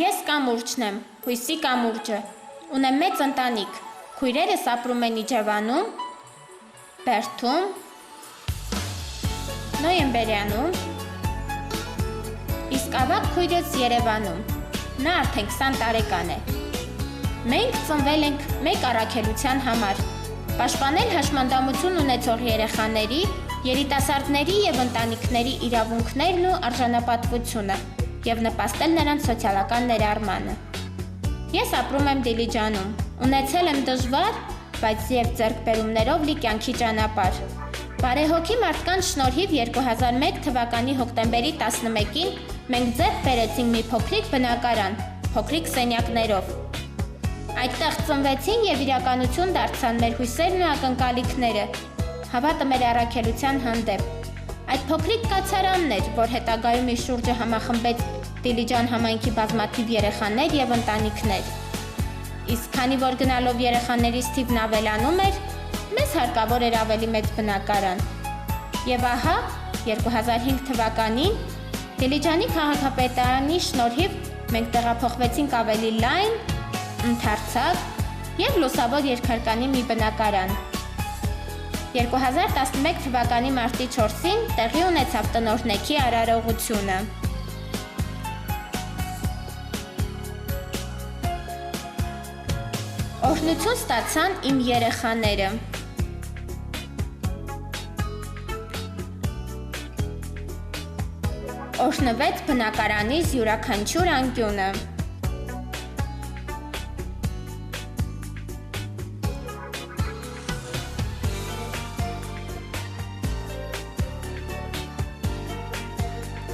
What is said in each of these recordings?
Ես կամուրջն եմ, հույսի կամուրջը, ունեմ մեծ ընտանիք, քույրերս ապրում են Իջևանում, Բերդում, Նոյեմբերյանում, իսկ ավագ քույրս Երևանում, նա արդեն 20 տարեկան է։ Մենք ծնվել ենք մեկ առաքելության համար, պաշտպանել հաշմանդամություն ունեցող երեխաների, երիտասարդների և ընտանիքների իրավունքներն ու արժանապատվությունը և նպաստել նրանց սոցիալական ներառմանը։ Ես ապրում եմ Դիլիջանում, ունեցել եմ դժվար, բայց և ձեռքբերումներով լի կյանքի ճանապարհ։ Բարեհոգի մարդկանց շնորհիվ 2001 թվականի հոկտեմբերի 11-ին մենք ձեռք բերեցինք մի փոքրիկ բնակարան, փոքրիկ սենյակներով։ Այդտեղ ծնվեցին և իրականություն դարձան մեր հույսերն ու ակնկալիքները, հավատը մեր առաքելության հանդեպ։ Այդ փոքրիկ կացարանն էր, որ հետագայում իր շուրջը համախմբեց Դիլիջան համայնքի բազմաթիվ երեխաներ և ընտանիքներ։ Իսկ քանի որ գնալով երեխաների թիվն ավելանում էր, մեզ հարկավոր էր ավելի մեծ բնակարան։ Եվ ահա 2005 թվականին Դիլիջանի քաղաքապետարանի շնորհիվ մենք տեղափոխվեցինք ավելի լայն, ընդարձակ և լուսավոր երկհարկանի մի բնակարան։ 2011 թվականի մարտի 4-ին տեղի ունեցավ տնօրհնեքի արարողությունը։ Օրհնություն ստացան իմ երեխաները։ Օրհնվեց բնակարանիս յուրաքանչյուր անկյունը։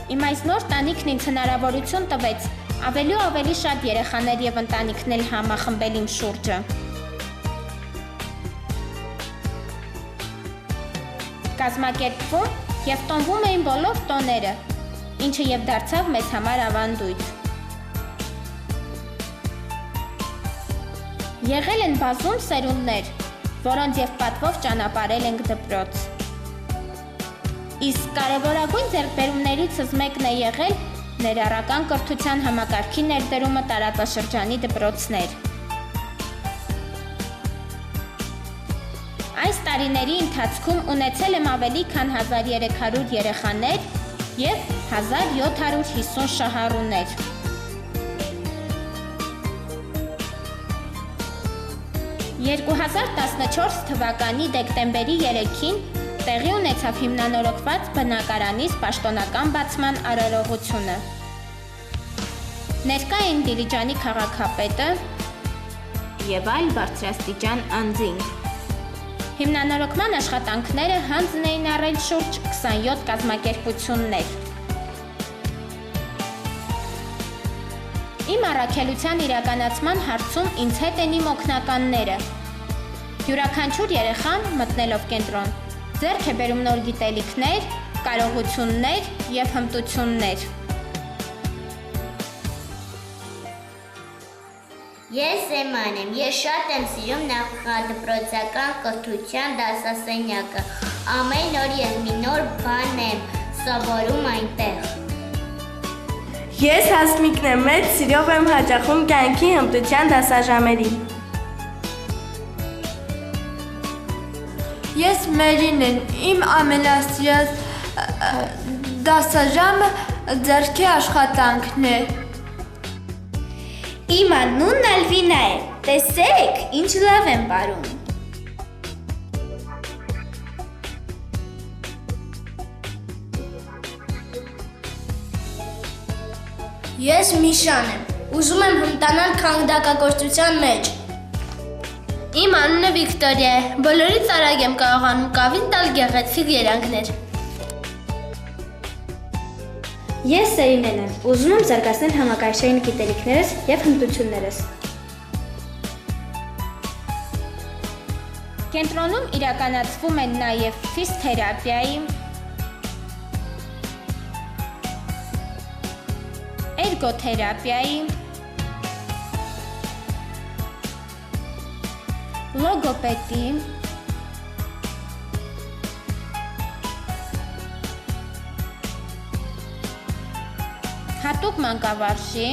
Իմ այս նոր տանիքն ինձ հնարավորություն տվեց ավելի ու ավելի շատ երեխաներ և ընտանիքներ համախմբել իմ շուրջը։ Կազմակերպվում և տոնվում էին բոլոր տոները, ինչը և դարձավ մեզ համար ավանդույթ։ Եղել են բազում սերունդներ, որոնց և պատվով ճանապարհել ենք դպրոց։ Իսկ կարևորագույն ձեռքբերումներիցս մեկն է եղել ներառական կրթության համակարգի ներդրումը տարածաշրջանի դպրոցներ։ Այս տարիների ընթացքում ունեցել եմ ավելի քան 1300 երեխաներ և 1750 շահառուներ։ «2014 թվականի դեկտեմբերի 3-ին տեղի ունեցավ հիմնանորոգված բնակարանիս պաշտոնական բացման արարողությունը։ Ներկա էին Դիլիջանի քաղաքապետը և այլ բարձրաստիճան անձինք։ Հիմնանորոգման աշխատանքները հանձն էին առել շուրջ 27 կազմակերպություններ։ Իմ առաքելության իրականացման հարցում ինձ հետ են իմ օգնականները։ Յուրաքանչյուր երեխան, մտնելով կենտրոն, ձեռք է բերում նոր գիտելիքներ, կարողություններ և հմտություններ։ Ես Էման եմ, ես շատ եմ սիրում նախադպրոցական կրթության դասասենյակը, ամեն օր ես մի նոր բան եմ սովորում այնտեղ։ Ես Հասմիկն եմ, մեծ սիրով եմ հաճախում կյանքի հմտության դասաժամերին։ Ես Մերին եմ, իմ ամենասիրած դասաժամը ձեռքի աշխատանքն է։ Իմ անունն Ալվինա է, տեսեք, ինչ լավ եմ պարում։ Ես Միշան եմ, ուզում եմ հմտանալ քանդակագործության մեջ։ Իմ անունը Վիկտորիա է, բոլորից արագ եմ կարողանում կավին տալ գեղեցիկ երանգներ։ Ես Սերինեն եմ, ուզում եմ զարգացնել համակարգչային գիտելիքներս և հմտություններս։ Կենտրոնում իրականացվում են նաև ֆիզթերապիայի, էրգոթերապիայի, լոգոպեդի, հատուկ մանկավարժի,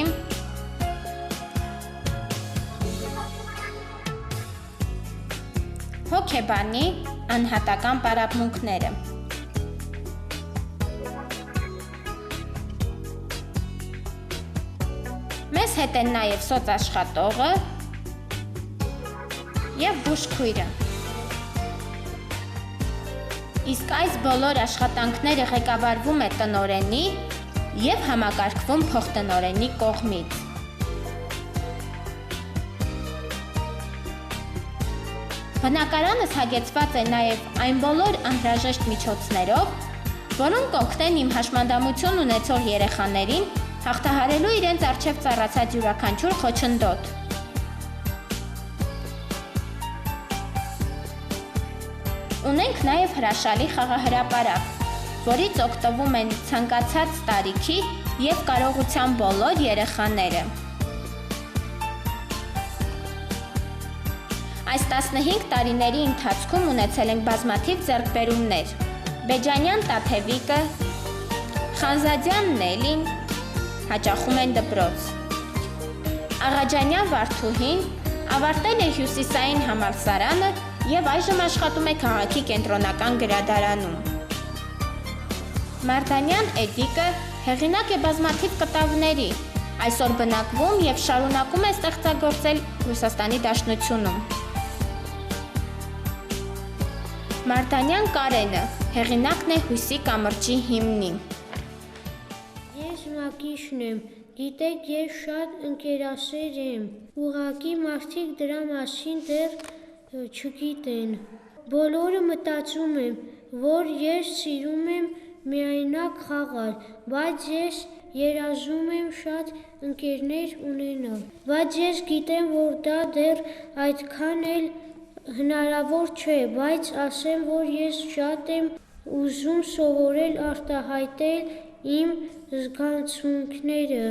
հոգեբանի անհատական պարապմունքները։ Մեզ հետ են նաև սոցաշխատողը և բուժքույրը։ Իսկ այս բոլոր աշխատանքները ղեկավարվում է տնօրենի և համակարգվում փոխտնօրենի կողմից։ Բնակարանս հագեցված է նաև այն բոլոր անհրաժեշտ միջոցներով, որոնք կօգնեն իմ հաշմանդամություն ունեցող երեխաներին հաղթահարելու իրենց առջև ծառացած յուրաքանչյուր խոչընդոտ։ Ունենք նաև հրաշալի խաղահրապարակ, որից օգտվում են ցանկացած տարիքի և կարողության բոլոր երեխաները։ Այս 15 տարիների ընթացքում ունեցել ենք բազմաթիվ ձեռքբերումներ՝ Բեջանյան Տաթևիկը, Խանզադյան Նելին հաճախում են դպրոց։ Աղաջանյան Վարդուհին ավարտել է Հյուսիսային համալսարանը և այժմ աշխատում է քաղաքի կենտրոնական գրադարանում։ Մարտանյան Էդիկը հեղինակ է բազմաթիվ կտավների, այսօր բնակվում և շարունակում է ստեղծագործել Ռուսաստանի Դաշնությունում։ Մարտանյան Կարենը հեղինակն է Հույսի կամրջի հիմնի։ Ես Մակիշն եմ, գիտեք, ես շատ ընկերասեր եմ, ուղղակի մարդիկ դրա մասին դեռ չգիտեն։ Բոլորը մտածում եմ, որ ես սիրում եմ միայնակ խաղալ, բայց ես երազում եմ շատ ընկերներ ունենալ։ Բայց ես գիտեմ, որ դա դեռ այդքան էլ հնարավոր չէ, բայց ասեմ, որ ես շատ եմ ուզում սովորել արտահայտել իմ զգացմունքները։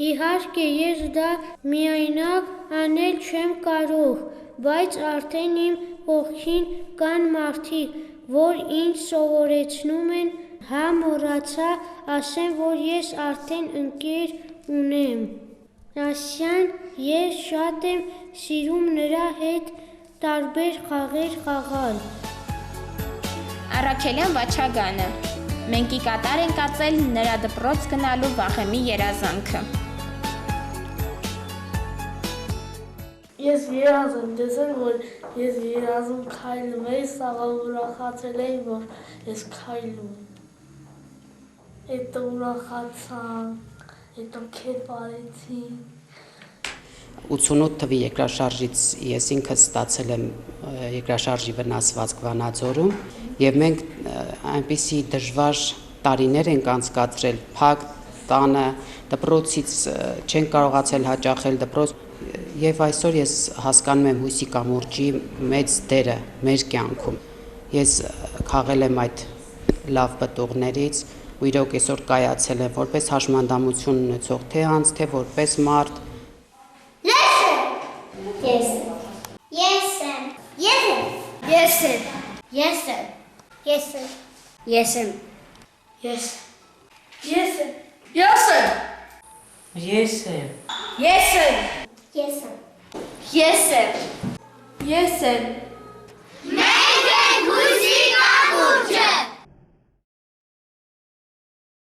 Իհարկե, ես դա միայնակ անել չեմ կարող, բայց արդեն իմ կողքին կան մարդիկ, որ ինձ սովորեցնում են, հա մոռացա, ասեմ, որ ես արդեն ընկեր ունեմ։ Ասյան, ես շատ եմ սիրում նրա հետ տարբեր խաղեր խաղալ։ Առաքելյան Վաչագանը։ Մենք ի կատար ենք ածել նրա դպրոց գնալու վաղեմի երազանքը։ Ես երազ եմ տեսել, որ ես երազում քայլում էի, սաղը ուրախացել էի, որ ես քայլում եմ։ Հետո ուրախացան, հետո քեթ բարեցի։ 88 թվի երկրաշարժից ես ինքս ստացել եմ երկրաշարժի վնասվածք Վանաձորում և մենք այնպիսի դժվար տարիներ ենք անցկացրել, փակ տանը, դպրոցից չենք կարողացել հաճախել դպրոց և այսօր ես հասկանում եմ Հույսի կամուրջի մեծ դերը մեր կյանքում։ Ես քաղել եմ այդ լավ պտուղներից ու իրոք այսօր կայացել եմ որպես հաշմանդամություն ունեցող թե անձ, թե որպես մարդ։ Ես եմ։ Ես եմ։ Ես եմ։ Ես եմ։ Ես եմ։ Ես եմ։ Ես եմ։ Ես եմ։ Ես եմ։ Ես եմ։ Ես եմ։ Ես եմ։ Մենք ենք